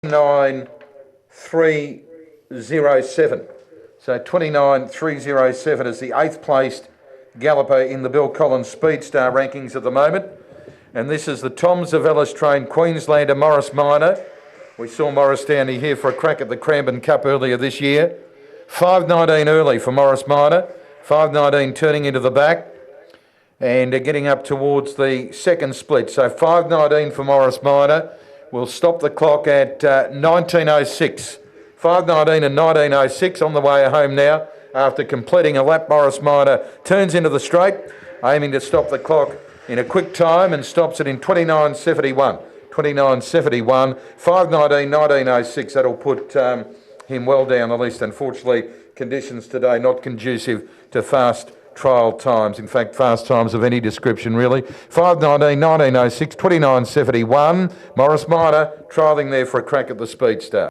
29307. So 29307 is the 8th placed galloper in the Bill Collins Speedstar rankings at the moment. And this is the Tom Zavellis trained Queenslander Morris Minor. We saw Morris down here for a crack at the Cranbourne Cup earlier this year. 5.19 early for Morris Minor. 5.19 turning into the back and getting up towards the second split. So 5.19 for Morris Minor. We'll stop the clock at 19.06. 5.19 and 19.06 on the way home now after completing a lap. Morris Minor turns into the straight, aiming to stop the clock in a quick time and stops it in 29.71. 29.71, 5.19, 19.06. That'll put him well down the list. Unfortunately, conditions today not conducive to fast trial times. In fact, fast times of any description, really. 5.19, 19.06, 29.71. Morris Minor trialling there for a crack at the Speedstar.